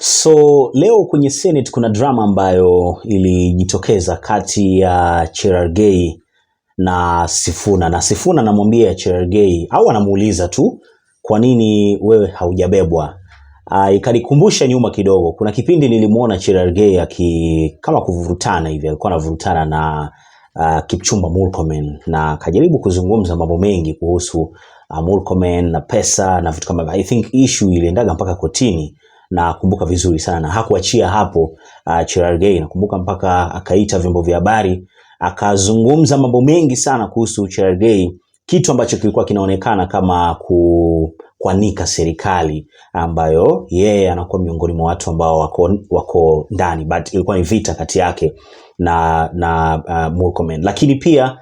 So leo kwenye Senate kuna drama ambayo ilijitokeza kati ya Cherargei na Sifuna. Na Sifuna anamwambia Cherargei au anamuuliza tu kwa nini wewe haujabebwa. Ikanikumbusha nyuma kidogo. Kuna kipindi nilimuona Cherargei kama kuvurutana hivi, alikuwa anavurutana na Kipchumba Murkomen na akajaribu kuzungumza mambo mengi kuhusu Murkomen na pesa na vitu kama. I think issue iliendaga mpaka kotini na kumbuka vizuri sana, na hakuachia hapo. Cherargei nakumbuka mpaka akaita vyombo vya habari akazungumza mambo mengi sana kuhusu Cherargei, kitu ambacho kilikuwa kinaonekana kama kuanika serikali ambayo yeye anakuwa miongoni mwa watu ambao wako ndani, but ilikuwa ni vita kati yake na Murkomen. Lakini pia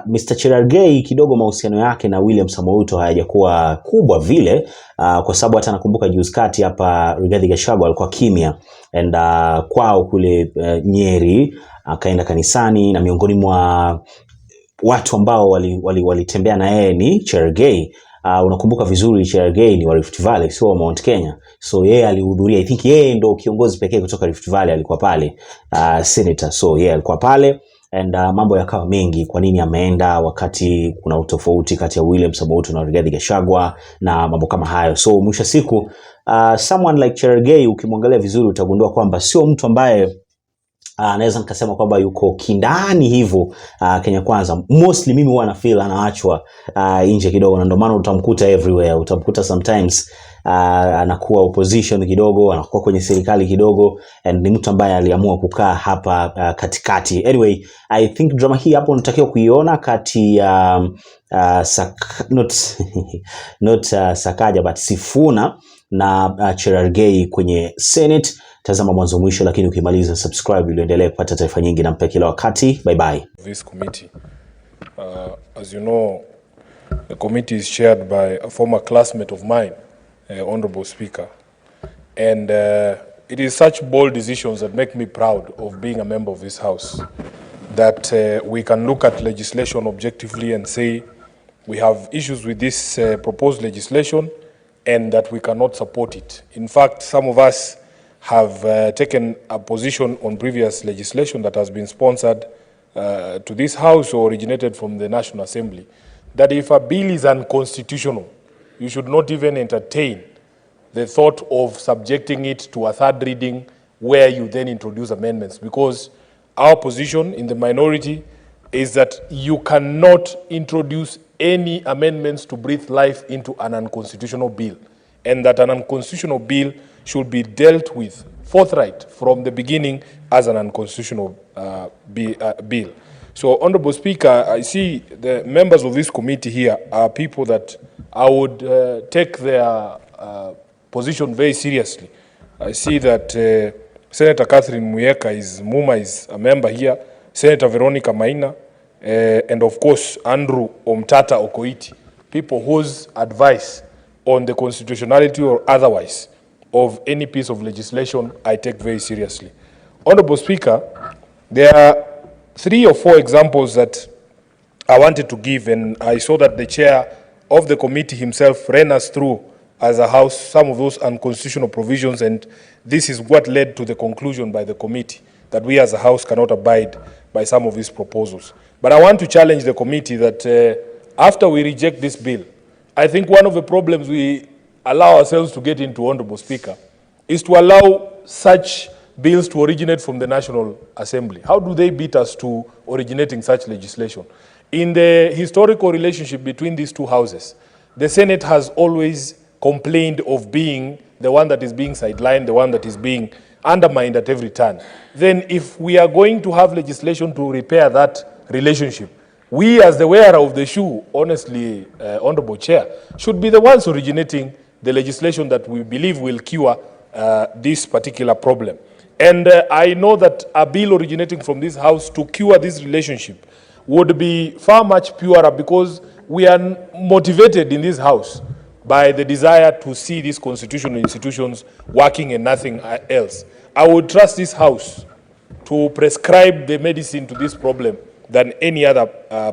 Mr. Cherargei kidogo mahusiano yake na William Samoei Ruto hayajakuwa kubwa vile, kwa sababu hata nakumbuka juzi kati hapa Rigathi Gachagua alikuwa kimya, and kwao kule Nyeri akaenda kanisani, na miongoni mwa watu ambao walitembea na yeye ni Cherargei. Unakumbuka vizuri Cherargei ni wa Rift Valley, sio Mount Kenya. So yeye alihudhuria, I think yeye ndo kiongozi pekee kutoka Rift Valley alikuwa pale, senator. So yeye alikuwa pale, and mambo yakawa mengi, kwa nini ameenda wakati kuna utofauti kati ya William Samoei Ruto na Rigathi Gachagua na mambo kama hayo. So mwisho siku someone like Cherargei ukimwangalia vizuri utagundua kwamba sio mtu ambaye naweza nikasema kwamba yuko kindani hivyo Kenya Kwanza. Mostly mimi huwa na feel anaachwa nje kidogo, na ndio maana utamkuta everywhere. Utamkuta sometimes anakuwa opposition kidogo, anakuwa kwenye serikali kidogo, and ni mtu ambaye aliamua kukaa hapa katikati. Anyway, I think drama hii hapo unatakiwa kuiona kati ya not Sakaja but Sifuna na Cherargei kwenye Senate. Tazama mwanzo mwisho, lakini ukimaliza subscribe ili uendelee kupata taarifa nyingi na mpya kila wakati. Bye bye. This committee, as you know, the committee is chaired by a former classmate of mine, Honorable Speaker, and it is such bold decisions that make me proud of being a member of this House, that we can look at legislation objectively and say we have issues with this proposed legislation and that we cannot support it. In fact, some of us have taken a position on previous legislation that has been sponsored to this House or originated from the National Assembly, that if a bill is unconstitutional, you should not even entertain the thought of subjecting it to a third reading where you then introduce amendments, because our position in the minority is that you cannot introduce any amendments to breathe life into an unconstitutional bill, and that an unconstitutional bill should be dealt with forthright from the beginning as an unconstitutional bill. So, Honorable Speaker, I see the members of this committee here are people that I would take their position very seriously. I see that Senator Catherine Muma is a member here, Senator Veronica Maina, and of course Andrew Omtata Okoiti, people whose advice on the constitutionality or otherwise of any piece of legislation I take very seriously. Honorable Speaker, there are 3 or 4 examples that I wanted to give, and I saw that the chair of the committee himself ran us through as a House some of those unconstitutional provisions, and this is what led to the conclusion by the committee that we as a House cannot abide by some of these proposals. But I want to challenge the committee that after we reject this bill, I think one of the problems we allow ourselves to get into, Honorable Speaker, is to allow such bills to originate from the National Assembly. How do they beat us to originating such legislation? In the historical relationship between these two houses, the Senate has always complained of being the one that is being sidelined, the one that is being undermined at every turn. Then if we are going to have legislation to repair that relationship, we as the wearer of the shoe, honestly, Honorable Chair, should be the ones originating the legislation that we believe will cure this particular problem. And I know that a bill originating from this House to cure this relationship would be far much purer, because we are motivated in this House by the desire to see these constitutional institutions working and nothing else. I would trust this House to prescribe the medicine to this problem than any other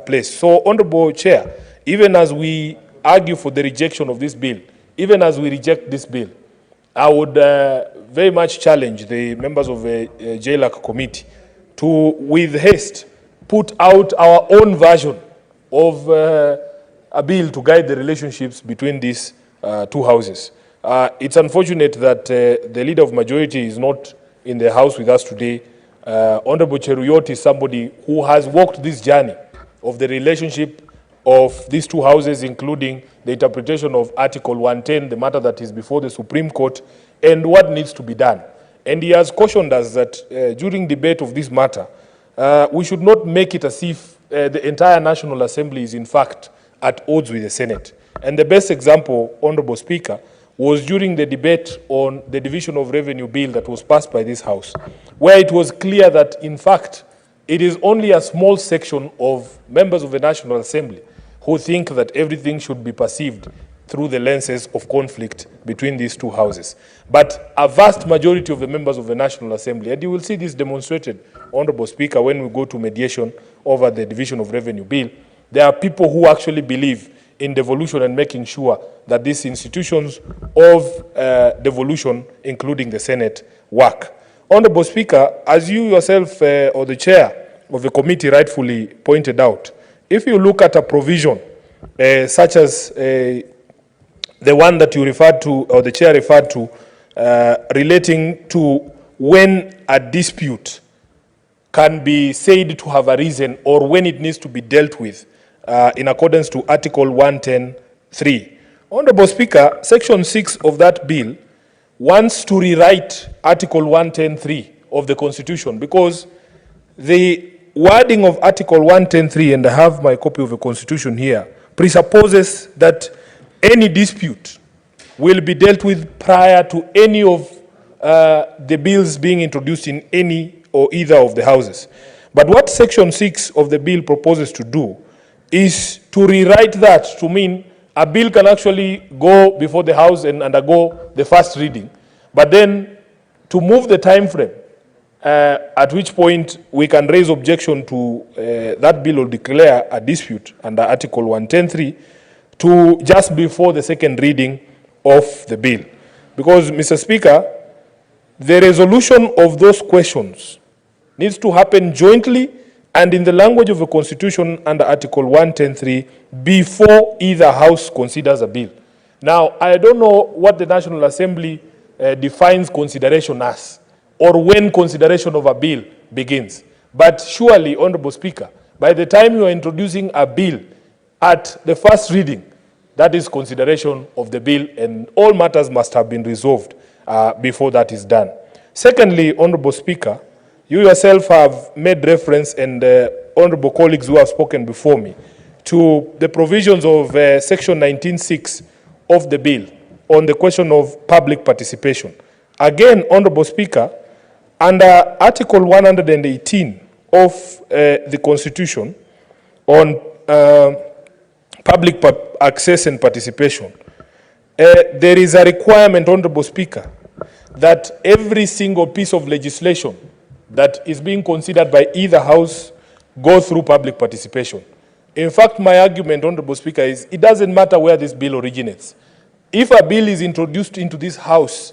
place. So, Honorable Chair, even as we argue for the rejection of this bill, even as we reject this bill, I would very much challenge the members of the JLAC committee to, with haste, put out our own version of a bill to guide the relationships between these two houses. It's unfortunate that the leader of majority is not in the house with us today. Honorable Cheruyot is somebody who has walked this journey of the relationship of these two houses, including the interpretation of Article 110, the matter that is before the Supreme Court, and what needs to be done. And he has cautioned us that during debate of this matter, we should not make it as if the entire National Assembly is in fact at odds with the Senate. And the best example, Honorable Speaker, was during the debate on the Division of Revenue Bill that was passed by this House, where it was clear that, in fact, it is only a small section of members of the National Assembly who think that everything should be perceived through the lenses of conflict between these two houses. But a vast majority of the members of the National Assembly, and you will see this demonstrated, Honorable Speaker, when we go to mediation over the Division of Revenue Bill, there are people who actually believe in devolution and making sure that these institutions of devolution, including the Senate, work. Honorable Speaker, as you yourself or the chair of the committee rightfully pointed out, if you look at a provision such as the one that you referred to, or the chair referred to, relating to when a dispute can be said to have arisen or when it needs to be dealt with in accordance to Article 110(3). Honorable Speaker, Section 6 of that bill wants to rewrite Article 110(3) of the Constitution, because the wording of Article 110(3), and I have my copy of the Constitution here, presupposes that any dispute will be dealt with prior to any of the bills being introduced in any or either of the houses. But what Section 6 of the bill proposes to do is to rewrite that to mean a bill can actually go before the House and undergo the first reading, but then to move the time frame at which point we can raise objection to that bill or declare a dispute under Article 110(3) to just before the second reading of the bill. Because, Mr. Speaker, the resolution of those questions needs to happen jointly and in the language of the Constitution under Article 110(3) before either House considers a bill. Now, I don't know what the National Assembly defines consideration as, or when consideration of a bill begins. But surely, Honorable Speaker, by the time you are introducing a bill at the first reading, that is consideration of the bill, and all matters must have been resolved before that is done. Secondly, Honorable Speaker, you yourself have made reference, and honorable colleagues who have spoken before me, to the provisions of Section 19(6) of the bill on the question of public participation. Again, Honorable Speaker, under Article 118 of the Constitution on public access and participation, there is a requirement, Honorable Speaker, that every single piece of legislation that is being considered by either House go through public participation. In fact, my argument, Honorable Speaker, is it doesn't matter where this bill originates. If a bill is introduced into this House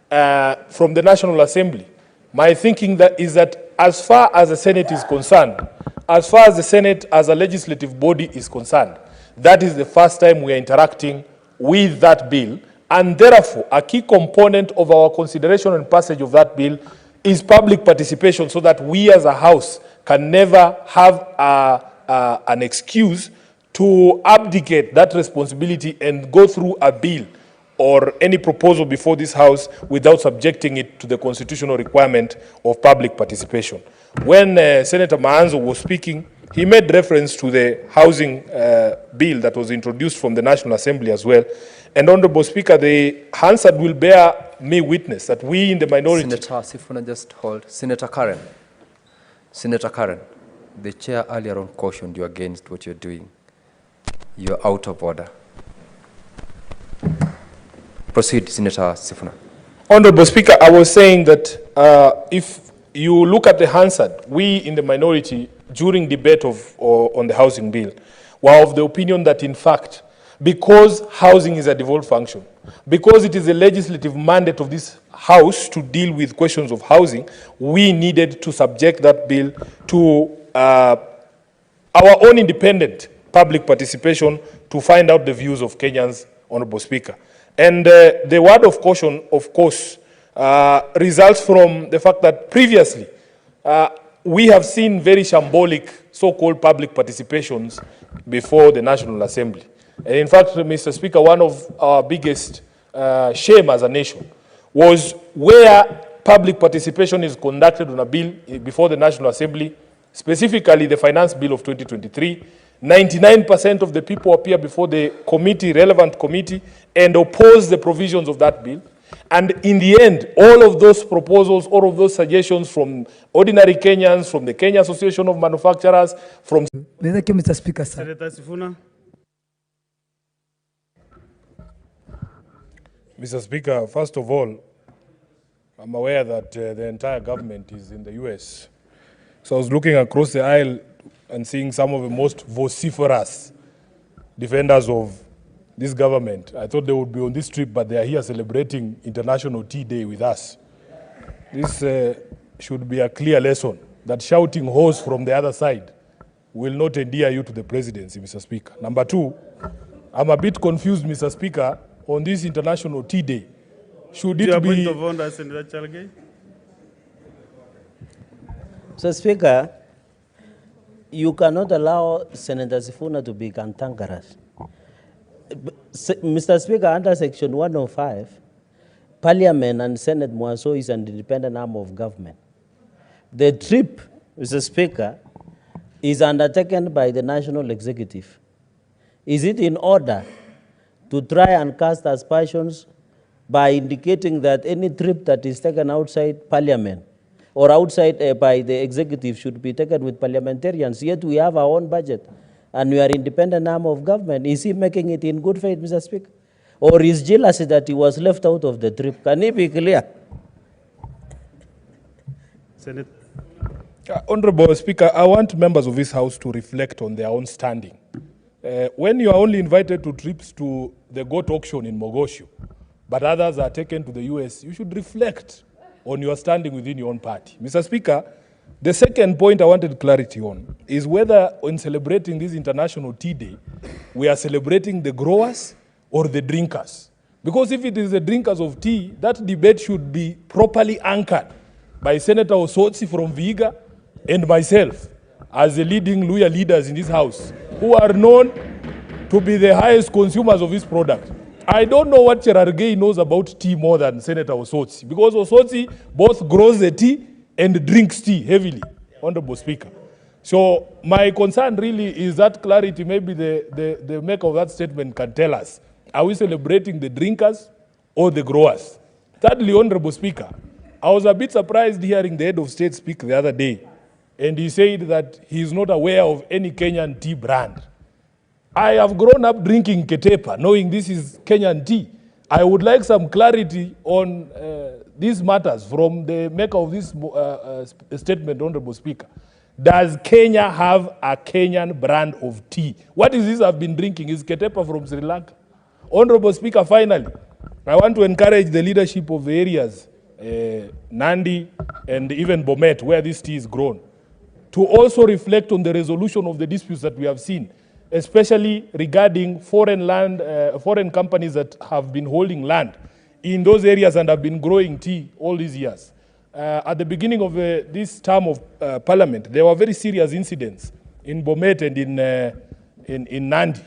from the National Assembly, my thinking is that as far as the Senate is concerned, as far as the Senate as a legislative body is concerned, that is the first time we are interacting with that bill, and therefore a key component of our consideration and passage of that bill is public participation, so that we as a House can never have an excuse to abdicate that responsibility and go through a bill or any proposal before this House without subjecting it to the constitutional requirement of public participation. When Senator Maanzo was speaking, he made reference to the housing bill that was introduced from the National Assembly as well. And Honorable Speaker, the Hansard will bear me witness that we in the minority... Senator Sifuna, just hold. Senator Karen, the chair earlier on cautioned you against what you're doing. You're out of order. Proceed, Senator Sifuna. Honorable Speaker, I was saying that if you look at the Hansard, we in the minority, during debate on the housing bill, were of the opinion that, in fact, because housing is a devolved function, because it is a legislative mandate of this House to deal with questions of housing, we needed to subject that bill to our own independent public participation to find out the views of Kenyans, Honorable Speaker. And the word of caution, of course, results from the fact that previously we have seen very shambolic so-called public participations before the National Assembly. And in fact, Mr. Speaker, one of our biggest shame as a nation was where public participation is conducted on a bill before the National Assembly, specifically the Finance Bill of 2023. 99% of the people appear before the committee, relevant committee, and oppose the provisions of that bill. And in the end, all of those proposals, all of those suggestions from ordinary Kenyans, from the Kenya Association of Manufacturers, from... Thank you, Mr. Speaker, sir. Senator Sifuna. Mr. Speaker, first of all, I'm aware that the entire government is in the US. So I was looking across the aisle and seeing some of the most vociferous defenders of this government. I thought they would be on this trip, but they are here celebrating International Tea Day with us. This should be a clear lesson that shouting horse from the other side will not endear you to the presidency, Mr. Speaker. Number two, I'm a bit confused, Mr. Speaker, on this International Tea Day. Should it be... Point of order, Senator-Cherargei. Mr. Speaker, you cannot allow Senator Sifuna to be cantankerous. Mr. Speaker, under Section 105, Parliament and Senate Mwaso is an independent arm of government. The trip, Mr. Speaker, is undertaken by the National Executive. Is it in order to try and cast aspersions by indicating that any trip that is taken outside Parliament or outside by the executive should be taken with parliamentarians? Yet we have our own budget and we are independent arm of government. Is he making it in good faith, Mr. Speaker? Or is jealousy that he was left out of the trip? Can he be clear? Senate. Honorable Speaker, I want members of this House to reflect on their own standing. When you are only invited to trips to the goat auction in Mogosho, but others are taken to the US, you should reflect on your standing within your own party. Mr. Speaker, the second point I wanted clarity on is whether in celebrating this International Tea Day, we are celebrating the growers or the drinkers. Because if it is the drinkers of tea, that debate should be properly anchored by Senator Osotsi from Vihiga and myself as the leading Luhya leaders in this House, who are known to be the highest consumers of this product. I don't know what Cherargei knows about tea more than Senator Osotsi, because Osotsi both grows the tea and drinks tea heavily, Honorable Speaker. So my concern really is that clarity. Maybe the maker of that statement can tell us, are we celebrating the drinkers or the growers? Thirdly, Honorable Speaker, I was a bit surprised hearing the head of state speak the other day, and he said that he is not aware of any Kenyan tea brand. I have grown up drinking Ketepa, knowing this is Kenyan tea. I would like some clarity on these matters from the maker of this statement, Honorable Speaker. Does Kenya have a Kenyan brand of tea? What is this I've been drinking? Is Ketepa from Sri Lanka? Honorable Speaker, finally, I want to encourage the leadership of the areas, Nandi and even Bomet, where this tea is grown, to also reflect on the resolution of the disputes that we have seen, especially regarding foreign companies that have been holding land in those areas and have been growing tea all these years. At the beginning of this term of Parliament, there were very serious incidents in Bomet and in Nandi,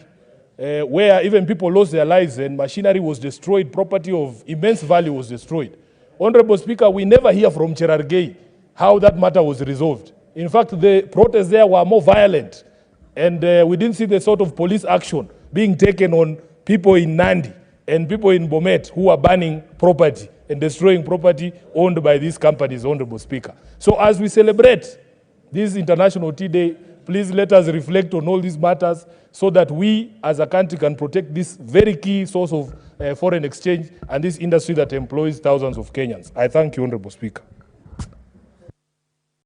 where even people lost their lives and machinery was destroyed, property of immense value was destroyed. Honorable Speaker, we never hear from Cherargei how that matter was resolved. In fact, the protests there were more violent, and we didn't see the sort of police action being taken on people in Nandi and people in Bomet who are burning property and destroying property owned by these companies, Honorable Speaker. So as we celebrate this International Tea Day, please let us reflect on all these matters so that we as a country can protect this very key source of foreign exchange and this industry that employs thousands of Kenyans. I thank you, Honorable Speaker.